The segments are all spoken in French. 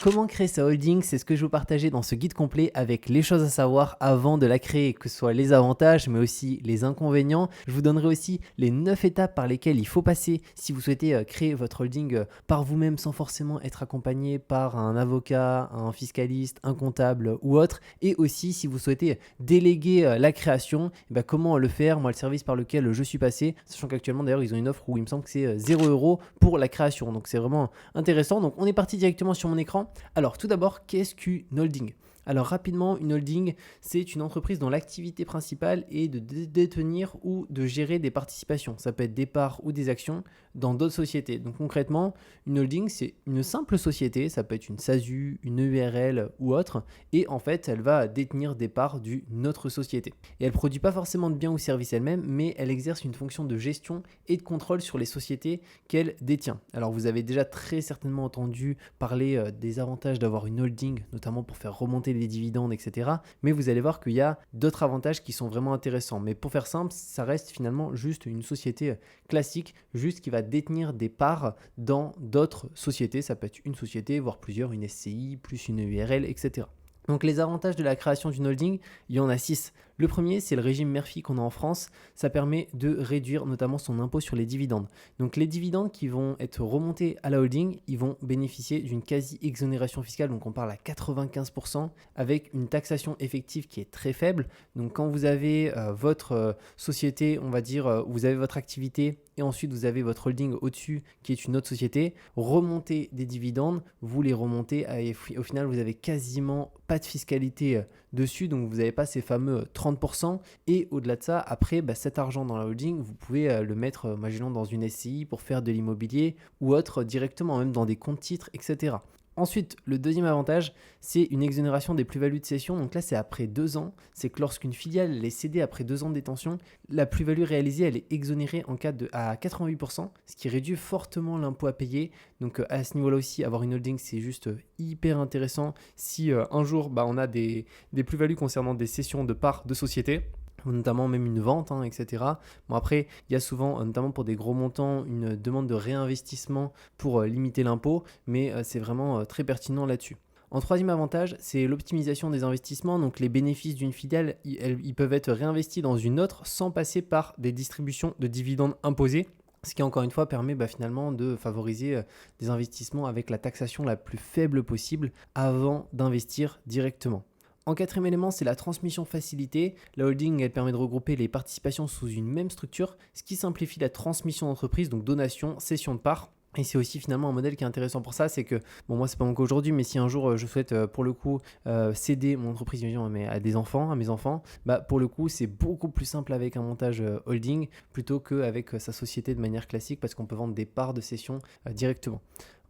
Comment créer sa holding? C'est ce que je vais vous partager dans ce guide complet avec les choses à savoir avant de la créer, que ce soit les avantages mais aussi les inconvénients. Je vous donnerai aussi les 9 étapes par lesquelles il faut passer si vous souhaitez créer votre holding par vous-même sans forcément être accompagné par un avocat, un fiscaliste, un comptable ou autre. Et aussi si vous souhaitez déléguer la création, comment le faire? Moi, le service par lequel je suis passé, sachant qu'actuellement d'ailleurs ils ont une offre où il me semble que c'est 0 € pour la création. Donc c'est vraiment intéressant. Donc on est parti directement sur mon écran. Alors tout d'abord, qu'est-ce qu'une holding? Alors rapidement, une holding, c'est une entreprise dont l'activité principale est de détenir ou de gérer des participations. Ça peut être des parts ou des actions dans d'autres sociétés. Donc concrètement, une holding, c'est une simple société, ça peut être une SASU, une EURL ou autre, et en fait, elle va détenir des parts d'une autre société. Et elle ne produit pas forcément de biens ou services elle-même, mais elle exerce une fonction de gestion et de contrôle sur les sociétés qu'elle détient. Alors vous avez déjà très certainement entendu parler des avantages d'avoir une holding, notamment pour faire remonter les dividendes, etc. Mais vous allez voir qu'il y a d'autres avantages qui sont vraiment intéressants. Mais pour faire simple, ça reste finalement juste une société classique, juste qui va détenir des parts dans d'autres sociétés. Ça peut être une société, voire plusieurs, une SCI, plus une URL, etc. Donc les avantages de la création d'une holding, il y en a 6. Le premier, c'est le régime Murphy qu'on a en France. Ça permet de réduire notamment son impôt sur les dividendes. Donc les dividendes qui vont être remontés à la holding, ils vont bénéficier d'une quasi-exonération fiscale. Donc on parle à 95% avec une taxation effective qui est très faible. Donc quand vous avez votre société, on va dire, vous avez votre activité et ensuite vous avez votre holding au-dessus qui est une autre société, remonter des dividendes, vous les remontez et au final vous avez quasiment pas de fiscalité dessus, donc vous n'avez pas ces fameux 30%. Et au-delà de ça, après, cet argent dans la holding, vous pouvez le mettre, imaginons, dans une SCI pour faire de l'immobilier ou autre directement, même dans des comptes titres, etc. Ensuite, le deuxième avantage, c'est une exonération des plus-values de cession. Donc là, c'est après 2 ans. C'est que lorsqu'une filiale est cédée après 2 ans de détention, la plus-value réalisée, elle est exonérée à 88%, ce qui réduit fortement l'impôt à payer. Donc à ce niveau-là aussi, avoir une holding, c'est juste hyper intéressant. Si un jour, on a des plus-values concernant des cessions de parts de société, notamment même une vente, etc. Bon, après, il y a souvent, notamment pour des gros montants, une demande de réinvestissement pour limiter l'impôt, mais c'est vraiment très pertinent là-dessus. En troisième avantage, c'est l'optimisation des investissements. Donc les bénéfices d'une filiale, ils peuvent être réinvestis dans une autre sans passer par des distributions de dividendes imposées. Ce qui encore une fois permet finalement de favoriser des investissements avec la taxation la plus faible possible avant d'investir directement. En quatrième élément, c'est la transmission facilitée. La holding, elle permet de regrouper les participations sous une même structure, ce qui simplifie la transmission d'entreprise, donc donation, cession de parts. Et c'est aussi finalement un modèle qui est intéressant pour ça, c'est que, moi c'est pas mon cas aujourd'hui, mais si un jour je souhaite pour le coup céder mon entreprise à des enfants, à mes enfants, pour le coup c'est beaucoup plus simple avec un montage holding plutôt qu'avec sa société de manière classique parce qu'on peut vendre des parts de cession directement.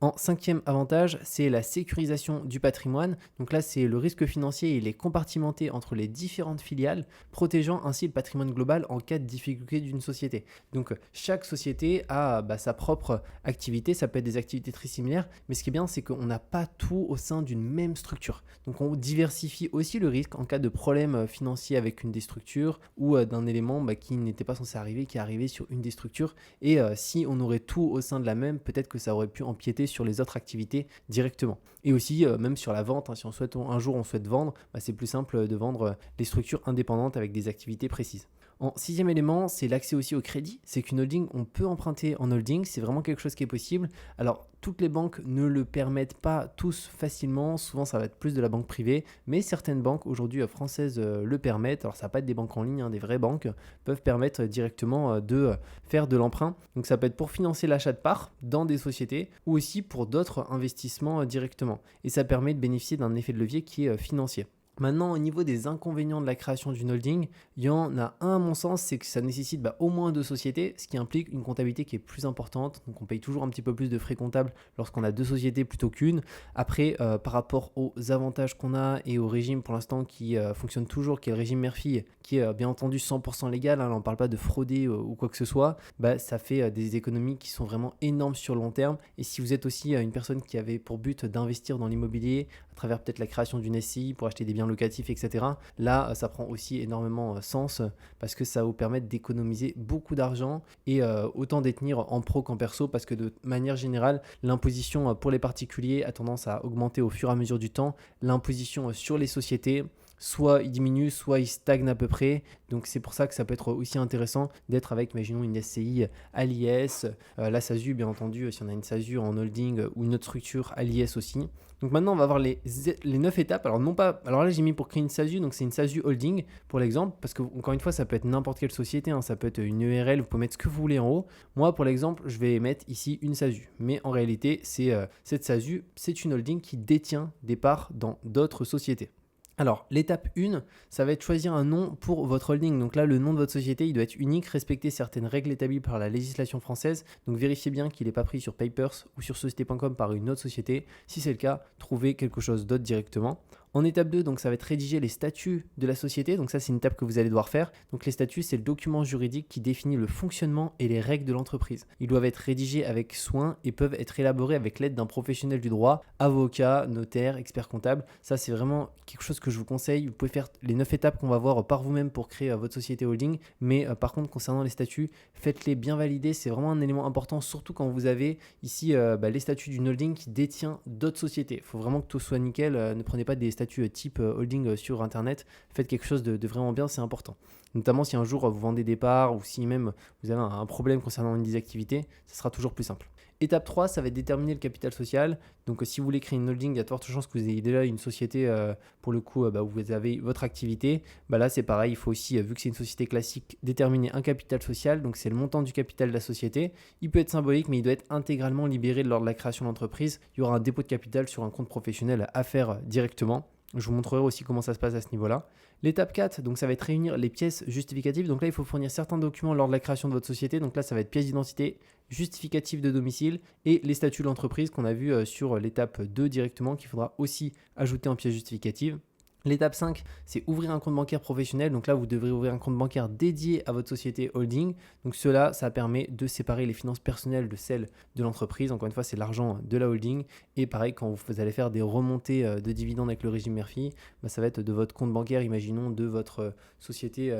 En cinquième avantage, c'est la sécurisation du patrimoine. Donc là, c'est le risque financier, il est compartimenté entre les différentes filiales, protégeant ainsi le patrimoine global en cas de difficulté d'une société. Donc chaque société a sa propre activité, ça peut être des activités très similaires, mais ce qui est bien, c'est qu'on n'a pas tout au sein d'une même structure. Donc on diversifie aussi le risque en cas de problème financier avec une des structures ou d'un élément qui n'était pas censé arriver, qui est arrivé sur une des structures. Et si on aurait tout au sein de la même, peut-être que ça aurait pu empiéter sur les autres activités directement. Et aussi, même sur la vente, si un jour on souhaite vendre, c'est plus simple de vendre les structures indépendantes avec des activités précises. En sixième élément, c'est l'accès aussi au crédit. C'est qu'une holding, on peut emprunter en holding, c'est vraiment quelque chose qui est possible. Alors, toutes les banques ne le permettent pas tous facilement, souvent ça va être plus de la banque privée, mais certaines banques aujourd'hui françaises le permettent. Alors ça va pas être des banques en ligne, des vraies banques peuvent permettre directement de faire de l'emprunt. Donc ça peut être pour financer l'achat de parts dans des sociétés ou aussi pour d'autres investissements directement. Et ça permet de bénéficier d'un effet de levier qui est financier. Maintenant, au niveau des inconvénients de la création d'une holding, il y en a un à mon sens, c'est que ça nécessite au moins 2 sociétés, ce qui implique une comptabilité qui est plus importante. Donc on paye toujours un petit peu plus de frais comptables lorsqu'on a 2 sociétés plutôt qu'une. Après, par rapport aux avantages qu'on a et au régime pour l'instant qui fonctionne toujours, qui est le régime Murphy, qui est bien entendu 100% légal, là on ne parle pas de frauder ou quoi que ce soit, ça fait des économies qui sont vraiment énormes sur le long terme. Et si vous êtes aussi une personne qui avait pour but d'investir dans l'immobilier à travers peut-être la création d'une SCI pour acheter des biens biens locatifs, etc. Là, ça prend aussi énormément sens parce que ça va vous permettre d'économiser beaucoup d'argent et autant détenir en pro qu'en perso parce que de manière générale, l'imposition pour les particuliers a tendance à augmenter au fur et à mesure du temps. L'imposition sur les sociétés, soit il diminue, soit il stagne à peu près. Donc c'est pour ça que ça peut être aussi intéressant d'être avec, imaginons, une SCI à l'IS, la SASU bien entendu, si on a une SASU en holding ou une autre structure à l'IS aussi. Donc maintenant on va voir les 9 étapes. Alors non pas, alors là j'ai mis pour créer une SASU, donc c'est une SASU holding pour l'exemple, parce que encore une fois ça peut être n'importe quelle société, hein, ça peut être une URL, vous pouvez mettre ce que vous voulez en haut. Moi pour l'exemple je vais mettre ici une SASU, mais en réalité c'est cette SASU, c'est une holding qui détient des parts dans d'autres sociétés. Alors, l'étape 1, ça va être choisir un nom pour votre holding. Donc là, le nom de votre société, il doit être unique, respecter certaines règles établies par la législation française. Donc vérifiez bien qu'il n'est pas pris sur Papers ou sur société.com par une autre société. Si c'est le cas, trouvez quelque chose d'autre directement. En étape 2, donc ça va être rédiger les statuts de la société. Donc ça, c'est une étape que vous allez devoir faire. Donc les statuts, c'est le document juridique qui définit le fonctionnement et les règles de l'entreprise. Ils doivent être rédigés avec soin et peuvent être élaborés avec l'aide d'un professionnel du droit, avocat, notaire, expert comptable. Ça, c'est vraiment quelque chose que je vous conseille. Vous pouvez faire les 9 étapes qu'on va voir par vous-même pour créer votre société holding. Mais par contre, concernant les statuts, faites-les bien valider. C'est vraiment un élément important, surtout quand vous avez ici les statuts d'une holding qui détient d'autres sociétés. Il faut vraiment que tout soit nickel. Ne prenez pas des statuts type holding sur internet, faites quelque chose de vraiment bien, c'est important. Notamment si un jour vous vendez des parts ou si même vous avez un problème concernant une des activités, ça sera toujours plus simple. Étape 3, ça va être déterminer le capital social. Donc si vous voulez créer une holding, il y a de fortes chances que vous ayez déjà une société pour le coup où vous avez votre activité. Là c'est pareil, il faut aussi, vu que c'est une société classique, déterminer un capital social. Donc c'est le montant du capital de la société. Il peut être symbolique mais il doit être intégralement libéré lors de la création de l'entreprise. Il y aura un dépôt de capital sur un compte professionnel à faire directement. Je vous montrerai aussi comment ça se passe à ce niveau-là. L'étape 4, donc ça va être réunir les pièces justificatives. Donc là, il faut fournir certains documents lors de la création de votre société. Donc là, ça va être pièce d'identité, justificatif de domicile et les statuts de l'entreprise qu'on a vu sur l'étape 2 directement qu'il faudra aussi ajouter en pièce justificative. L'étape 5, c'est ouvrir un compte bancaire professionnel. Donc là, vous devrez ouvrir un compte bancaire dédié à votre société holding. Donc cela, ça permet de séparer les finances personnelles de celles de l'entreprise. Encore une fois, c'est l'argent de la holding. Et pareil, quand vous allez faire des remontées de dividendes avec le régime Murphy, ça va être de votre compte bancaire, imaginons, de votre société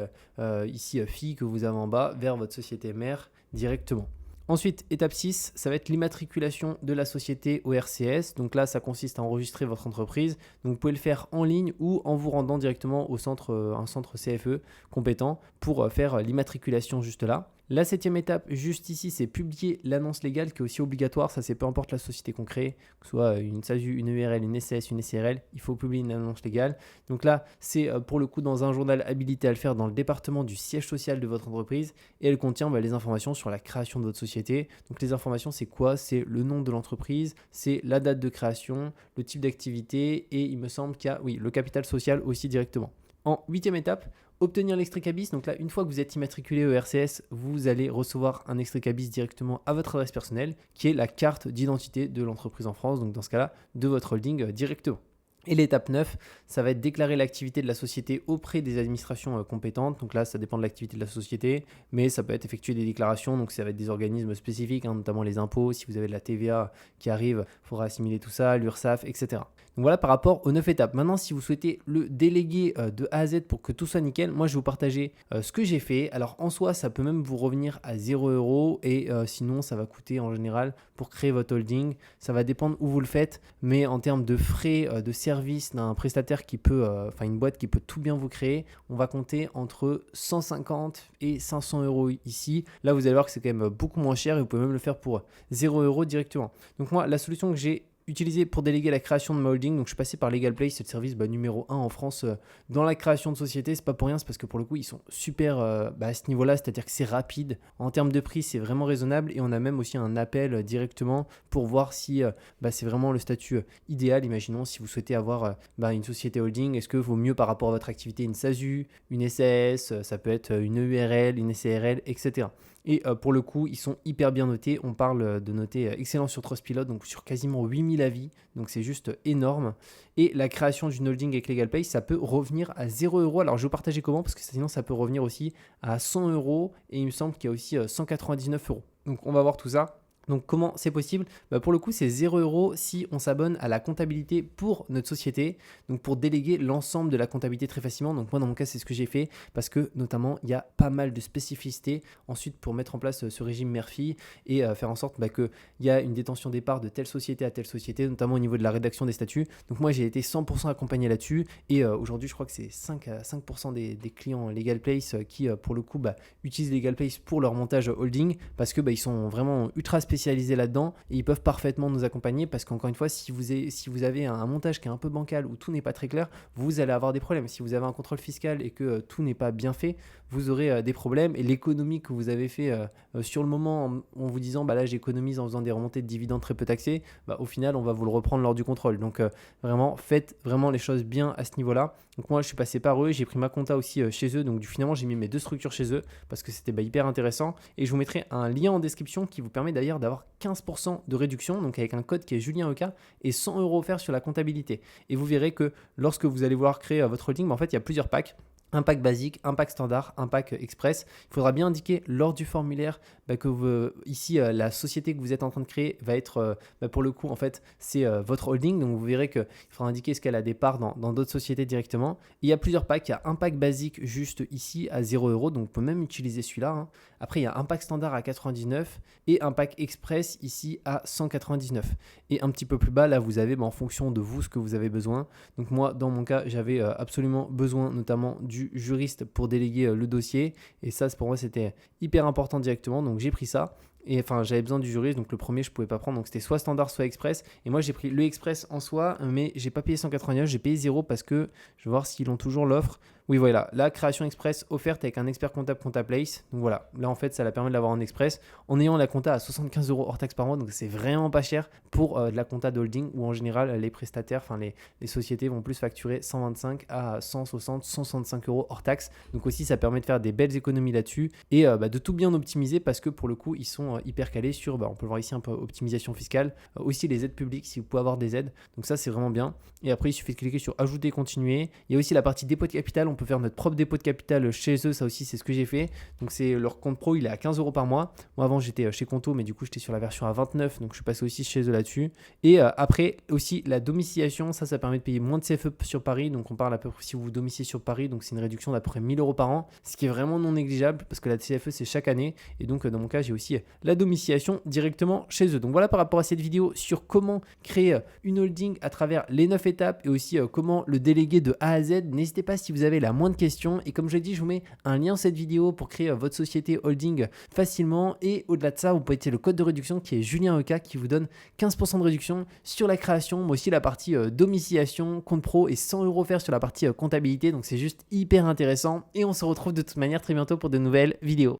ici fille que vous avez en bas, vers votre société mère directement. Ensuite, étape 6, ça va être l'immatriculation de la société au RCS. Donc là, ça consiste à enregistrer votre entreprise. Donc vous pouvez le faire en ligne ou en vous rendant directement au centre, un centre CFE compétent pour faire l'immatriculation juste là. La 7e étape, juste ici, c'est publier l'annonce légale qui est aussi obligatoire. Ça, c'est peu importe la société qu'on crée, que ce soit une SASU, une URL, une SAS, une SARL, il faut publier une annonce légale. Donc là, c'est pour le coup dans un journal habilité à le faire dans le département du siège social de votre entreprise et elle contient les informations sur la création de votre société. Donc les informations, c'est quoi? C'est le nom de l'entreprise, c'est la date de création, le type d'activité et il me semble qu'il y a le capital social aussi directement. En 8e étape, obtenir l'extrait CABIS. Donc là, une fois que vous êtes immatriculé au RCS, vous allez recevoir un extrait CABIS directement à votre adresse personnelle, qui est la carte d'identité de l'entreprise en France, donc dans ce cas-là, de votre holding directement. Et l'étape 9, ça va être déclarer l'activité de la société auprès des administrations compétentes. Donc là, ça dépend de l'activité de la société, mais ça peut être effectuer des déclarations. Donc ça va être des organismes spécifiques, notamment les impôts. Si vous avez de la TVA qui arrive, il faudra assimiler tout ça, l'URSSAF, etc. Donc voilà par rapport aux 9 étapes. Maintenant, si vous souhaitez le déléguer de A à Z pour que tout soit nickel, moi je vais vous partager ce que j'ai fait. Alors en soi, ça peut même vous revenir à 0 € et sinon, ça va coûter en général pour créer votre holding. Ça va dépendre où vous le faites, mais en termes de frais de service d'un prestataire qui peut, une boîte qui peut tout bien vous créer, on va compter entre 150 et 500 € ici. Là, vous allez voir que c'est quand même beaucoup moins cher et vous pouvez même le faire pour 0 € directement. Donc moi, la solution que j'ai utilisé pour déléguer la création de ma holding. Donc je suis passé par LegalPlay, c'est le service numéro 1 en France dans la création de société. C'est pas pour rien, c'est parce que pour le coup ils sont super à ce niveau-là, c'est-à-dire que c'est rapide. En termes de prix, c'est vraiment raisonnable et on a même aussi un appel directement pour voir si c'est vraiment le statut idéal. Imaginons si vous souhaitez avoir une société holding, est-ce que vaut mieux par rapport à votre activité une SASU, une SAS, ça peut être une URL, une SARL, etc. Et pour le coup, ils sont hyper bien notés. On parle de noter excellent sur Trustpilot, donc sur quasiment 8000 avis. Donc c'est juste énorme. Et la création d'une holding avec LegalPay, ça peut revenir à 0 €. Alors je vais vous partager comment, parce que sinon ça peut revenir aussi à 100 € et il me semble qu'il y a aussi 199 €. Donc on va voir tout ça. Donc comment c'est possible? Pour le coup, c'est 0 € si on s'abonne à la comptabilité pour notre société, donc pour déléguer l'ensemble de la comptabilité très facilement. Donc moi, dans mon cas, c'est ce que j'ai fait parce que notamment, il y a pas mal de spécificités ensuite pour mettre en place ce régime mère-fille et faire en sorte qu'il y a une détention des parts de telle société à telle société, notamment au niveau de la rédaction des statuts. Donc moi, j'ai été 100% accompagné là-dessus et aujourd'hui, je crois que c'est 5% des clients Legal Place qui, pour le coup, utilisent Legal Place pour leur montage holding parce que ils sont vraiment ultra spécialisés là-dedans et ils peuvent parfaitement nous accompagner parce qu'encore une fois, si vous avez un montage qui est un peu bancal ou tout n'est pas très clair, vous allez avoir des problèmes. Si vous avez un contrôle fiscal et que tout n'est pas bien fait, vous aurez des problèmes et l'économie que vous avez fait sur le moment en vous disant là j'économise en faisant des remontées de dividendes très peu taxées, au final on va vous le reprendre lors du contrôle. Donc vraiment faites vraiment les choses bien à ce niveau-là. Donc moi je suis passé par eux, j'ai pris ma compta aussi chez eux, donc finalement j'ai mis mes 2 structures chez eux parce que c'était hyper intéressant et je vous mettrai un lien en description qui vous permet d'ailleurs d'avoir 15% de réduction, donc avec un code qui est Julien EK et 100 € offerts sur la comptabilité. Et vous verrez que lorsque vous allez voir créer votre holding, en fait il y a plusieurs packs. Un pack basique, un pack standard, un pack express. Il faudra bien indiquer lors du formulaire que ici, la société que vous êtes en train de créer va être, pour le coup, en fait, c'est votre holding. Donc, vous verrez qu'il faudra indiquer ce qu'elle a des parts dans d'autres sociétés directement. Et il y a plusieurs packs. Il y a un pack basique juste ici à 0 €. Donc, on peut même utiliser celui-là, hein. Après, il y a un pack standard à 99 et un pack express ici à 199. Et un petit peu plus bas, là, vous avez en fonction de vous ce que vous avez besoin. Donc, moi, dans mon cas, j'avais absolument besoin notamment du juriste pour déléguer le dossier et ça pour moi c'était hyper important directement, donc j'ai pris ça. Et enfin, j'avais besoin du juriste, donc le premier je pouvais pas prendre, donc c'était soit standard soit express. Et moi j'ai pris le express en soi, mais j'ai pas payé 199, j'ai payé 0 parce que je vais voir s'ils ont toujours l'offre. Oui, voilà, la création express offerte avec un expert comptable ComptaPlace. Donc voilà, là en fait ça la permet de l'avoir en express en ayant la compta à 75 € hors taxe par mois, donc c'est vraiment pas cher pour de la compta de holding où en général les prestataires, enfin les sociétés vont plus facturer 125 à 160, 165 € hors taxe. Donc aussi ça permet de faire des belles économies là-dessus et de tout bien optimiser parce que pour le coup ils sont hyper calés sur, on peut le voir ici un peu optimisation fiscale, aussi les aides publiques si vous pouvez avoir des aides. Donc ça c'est vraiment bien. Et après il suffit de cliquer sur ajouter, continuer. Il y a aussi la partie dépôt de capital, on peut faire notre propre dépôt de capital chez eux, ça aussi c'est ce que j'ai fait. Donc c'est leur compte pro, il est à 15 € par mois. Moi avant j'étais chez Conto, mais du coup j'étais sur la version à 29, donc je suis passé aussi chez eux là-dessus. Et après aussi la domiciliation, ça permet de payer moins de CFE sur Paris. Donc on parle à peu près si vous vous domiciliez sur Paris, donc c'est une réduction d'à peu près 1000 € par an, ce qui est vraiment non négligeable parce que la CFE c'est chaque année. Et donc dans mon cas j'ai aussi la domiciliation directement chez eux. Donc voilà par rapport à cette vidéo sur comment créer une holding à travers les 9 étapes et aussi comment le déléguer de A à Z. N'hésitez pas si vous avez la moindre question et comme je l'ai dit, je vous mets un lien dans cette vidéo pour créer votre société holding facilement et au-delà de ça, vous pouvez utiliser le code de réduction qui est Julien EK qui vous donne 15% de réduction sur la création, mais aussi la partie domiciliation, compte pro et 100 € offerts sur la partie comptabilité. Donc c'est juste hyper intéressant et on se retrouve de toute manière très bientôt pour de nouvelles vidéos.